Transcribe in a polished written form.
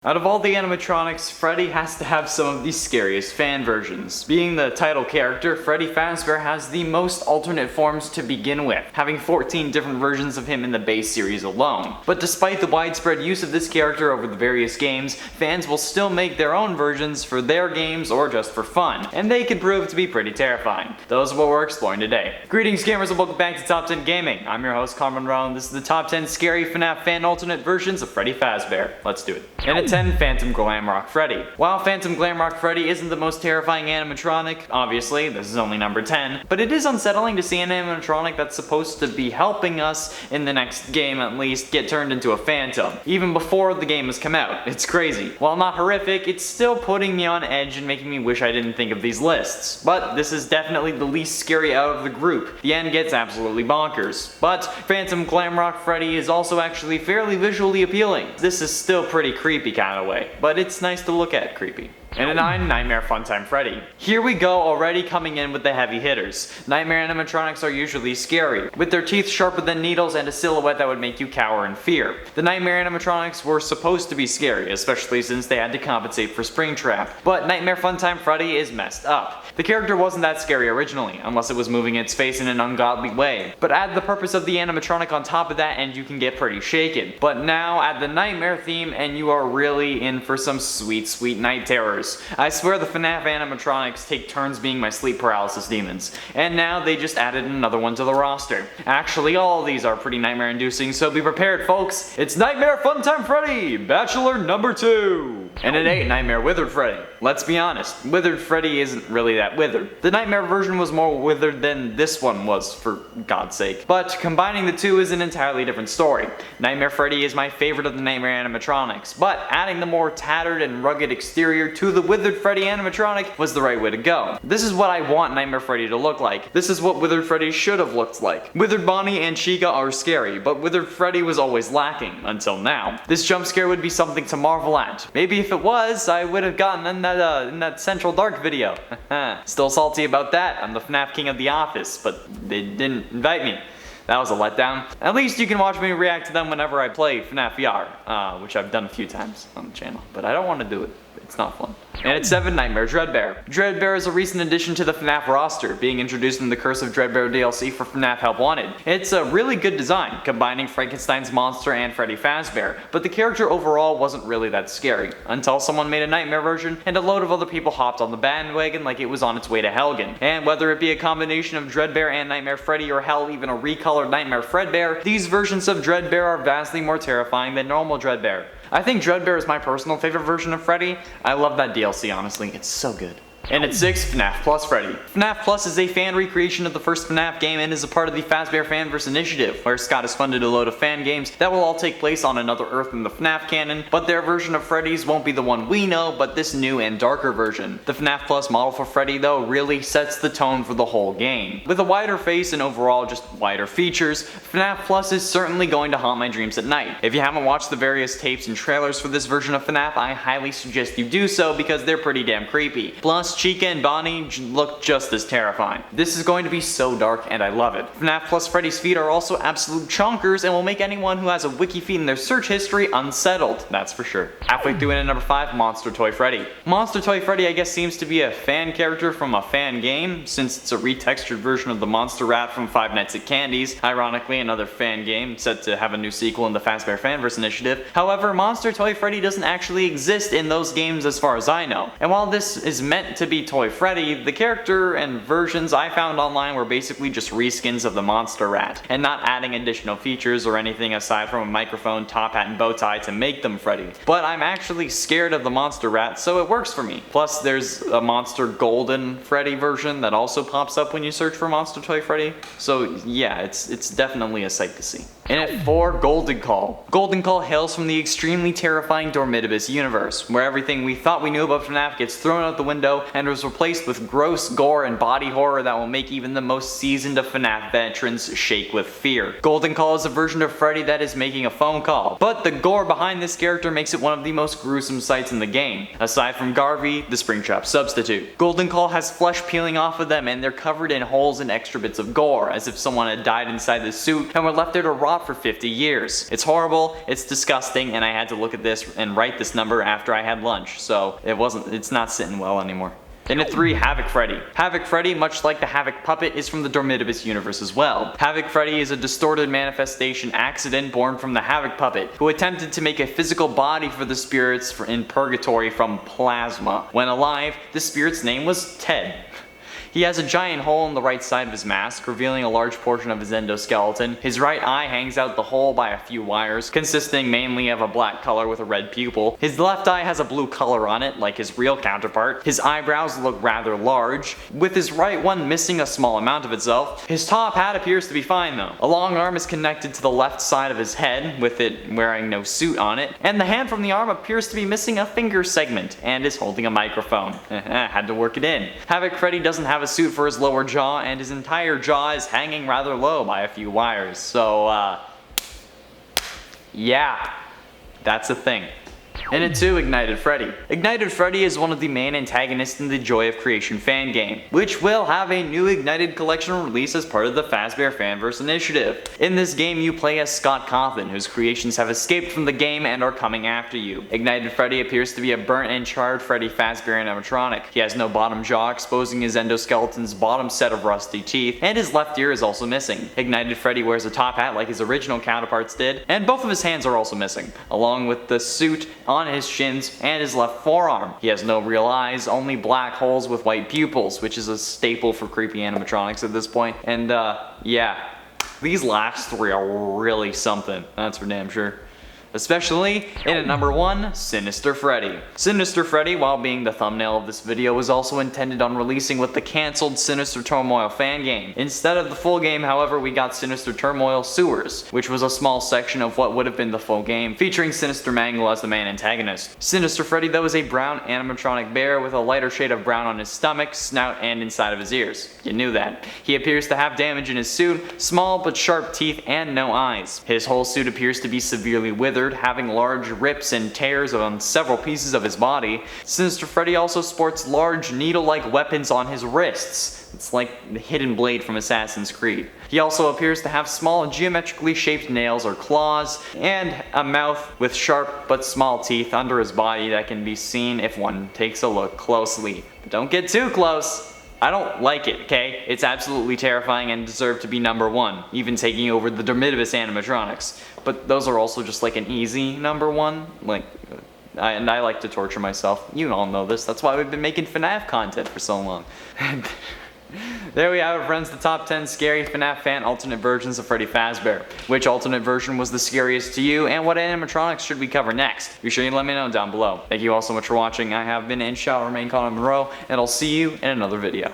Out of all the animatronics, Freddy has to have some of the scariest fan versions. Being the title character, Freddy Fazbear has the most alternate forms to begin with, having 14 different versions of him in the base series alone. But despite the widespread use of this character over the various games, fans will still make their own versions for their games or just for fun, and they can prove to be pretty terrifying. Those are what we're exploring today. Greetings gamers and welcome back to Top 10 Gaming. I'm your host Carmen Monroe and this is the top 10 scary FNAF fan alternate versions of Freddy Fazbear. Let's do it. And at 10, Phantom Glamrock Freddy. While Phantom Glamrock Freddy isn't the most terrifying animatronic, obviously, this is only number 10, but it is unsettling to see an animatronic that's supposed to be helping us in the next game at least get turned into a phantom, even before the game has come out. It's crazy. While not horrific, it's still putting me on edge and making me wish I didn't think of these lists. But this is definitely the least scary out of the group. The end gets absolutely bonkers. But Phantom Glamrock Freddy is also actually fairly visually appealing. This is still pretty creepy kind of way, but it's nice to look at creepy. And at 9, Nightmare Funtime Freddy. Here we go, already coming in with the heavy hitters. Nightmare animatronics are usually scary, with their teeth sharper than needles and a silhouette that would make you cower in fear. The Nightmare animatronics were supposed to be scary, especially since they had to compensate for Springtrap. But Nightmare Funtime Freddy is messed up. The character wasn't that scary originally, unless it was moving its face in an ungodly way. But add the purpose of the animatronic on top of that and you can get pretty shaken. But now add the Nightmare theme and you are really in for some sweet, sweet night terrors. I swear the FNAF animatronics take turns being my sleep paralysis demons, and now they just added another one to the roster. Actually, all of these are pretty nightmare inducing, so be prepared folks. It's Nightmare Funtime Freddy, Bachelor number 2. And at 8, Nightmare Withered Freddy. Let's be honest, Withered Freddy isn't really that withered. The Nightmare version was more withered than this one was, for God's sake. But combining the two is an entirely different story. Nightmare Freddy is my favorite of the Nightmare animatronics, but adding the more tattered and rugged exterior to the Withered Freddy animatronic was the right way to go. This is what I want Nightmare Freddy to look like. This is what Withered Freddy should have looked like. Withered Bonnie and Chica are scary, but Withered Freddy was always lacking, until now. This jump scare would be something to marvel at. Maybe if it was, I would have gotten in that Central Dark video. Still salty about that. I'm the FNAF king of the office, but they didn't invite me. That was a letdown. At least you can watch me react to them whenever I play FNAF VR, which I've done a few times on the channel, but I don't want to do it. It's not fun. And at 7, Nightmare Dreadbear. Dreadbear is a recent addition to the FNAF roster, being introduced in the Curse of Dreadbear DLC for FNAF Help Wanted. It's a really good design, combining Frankenstein's monster and Freddy Fazbear, but the character overall wasn't really that scary, until someone made a Nightmare version and a load of other people hopped on the bandwagon like it was on its way to Helgen. And whether it be a combination of Dreadbear and Nightmare Freddy or hell even a recolored Nightmare Fredbear, these versions of Dreadbear are vastly more terrifying than normal Dreadbear. I think Dreadbear is my personal favorite version of Freddy. I love that DLC, honestly. It's so good. And at 6, FNAF Plus Freddy. FNAF Plus is a fan recreation of the first FNAF game and is a part of the Fazbear Fanverse initiative, where Scott has funded a load of fan games that will all take place on another Earth in the FNAF canon, but their version of Freddy's won't be the one we know, but this new and darker version. The FNAF Plus model for Freddy, though, really sets the tone for the whole game. With a wider face and overall just wider features, FNAF Plus is certainly going to haunt my dreams at night. If you haven't watched the various tapes and trailers for this version of FNAF, I highly suggest you do so because they're pretty damn creepy. Plus, Chica and Bonnie look just as terrifying. This is going to be so dark and I love it. FNAF Plus Freddy's feet are also absolute chonkers and will make anyone who has a wiki feet in their search history unsettled, that's for sure. Halfway through in at number 5, Monster Toy Freddy. Monster Toy Freddy I guess seems to be a fan character from a fan game, since it's a retextured version of the Monster Rat from Five Nights at Candy's, ironically another fan game set to have a new sequel in the Fazbear Fanverse initiative. However, Monster Toy Freddy doesn't actually exist in those games as far as I know. And while this is meant to be Toy Freddy, the character and versions I found online were basically just reskins of the Monster Rat, and not adding additional features or anything aside from a microphone, top hat, and bow tie to make them Freddy. But I'm actually scared of the Monster Rat, so it works for me. Plus, there's a Monster Golden Freddy version that also pops up when you search for Monster Toy Freddy, so yeah, it's definitely a sight to see. And at 4, Golden Call. Golden Call hails from the extremely terrifying Dormitibus universe, where everything we thought we knew about FNAF gets thrown out the window and was replaced with gross gore and body horror that will make even the most seasoned of FNAF veterans shake with fear. Golden Call is a version of Freddy that is making a phone call, but the gore behind this character makes it one of the most gruesome sights in the game, aside from Garvey, the Springtrap substitute. Golden Call has flesh peeling off of them and they're covered in holes and extra bits of gore, as if someone had died inside the suit and were left there to rot for 50 years. It's horrible, it's disgusting, and I had to look at this and write this number after I had lunch, so it's not sitting well anymore. And at 3, Havoc Freddy. Havoc Freddy, much like the Havoc puppet, is from the Dormitivus universe as well. Havoc Freddy is a distorted manifestation accident born from the Havoc puppet, who attempted to make a physical body for the spirits in purgatory from plasma. When alive, the spirit's name was Ted. He has a giant hole in the right side of his mask, revealing a large portion of his endoskeleton. His right eye hangs out the hole by a few wires, consisting mainly of a black color with a red pupil. His left eye has a blue color on it, like his real counterpart. His eyebrows look rather large, with his right one missing a small amount of itself. His top hat appears to be fine though. A long arm is connected to the left side of his head, with it wearing no suit on it, and the hand from the arm appears to be missing a finger segment, and is holding a microphone. Had to work it in. Havoc Freddy doesn't have a suit for his lower jaw, and his entire jaw is hanging rather low by a few wires, so yeah, that's a thing. And at 2, Ignited Freddy. Ignited Freddy is one of the main antagonists in the Joy of Creation fan game, which will have a new Ignited collection release as part of the Fazbear Fanverse initiative. In this game, you play as Scott Cawthon, whose creations have escaped from the game and are coming after you. Ignited Freddy appears to be a burnt and charred Freddy Fazbear animatronic. He has no bottom jaw, exposing his endoskeleton's bottom set of rusty teeth, and his left ear is also missing. Ignited Freddy wears a top hat like his original counterparts did, and both of his hands are also missing, along with the suit on his shins and his left forearm. He has no real eyes, only black holes with white pupils, which is a staple for creepy animatronics at this point. And yeah, these last 3 are really something, that's for damn sure. Especially in at number 1, Sinister Freddy. Sinister Freddy, while being the thumbnail of this video, was also intended on releasing with the cancelled Sinister Turmoil fan game. Instead of the full game, however, we got Sinister Turmoil Sewers, which was a small section of what would have been the full game, featuring Sinister Mangle as the main antagonist. Sinister Freddy, though, is a brown animatronic bear with a lighter shade of brown on his stomach, snout, and inside of his ears. You knew that. He appears to have damage in his suit, small but sharp teeth, and no eyes. His whole suit appears to be severely withered, having large rips and tears on several pieces of his body. Sinister Freddy also sports large needle-like weapons on his wrists. It's like the hidden blade from Assassin's Creed. He also appears to have small geometrically shaped nails or claws, and a mouth with sharp but small teeth under his body that can be seen if one takes a look closely. But don't get too close. I don't like it, okay? It's absolutely terrifying and deserved to be number 1, even taking over the Dormitivus animatronics. But those are also just like an easy number 1. Like, and I like to torture myself. You all know this. That's why we've been making FNAF content for so long. There we have it, friends, the top 10 scary FNAF fan alternate versions of Freddy Fazbear. Which alternate version was the scariest to you, and what animatronics should we cover next? Be sure you let me know down below. Thank you all so much for watching. I have been and shall remain Connor Monroe, and I'll see you in another video.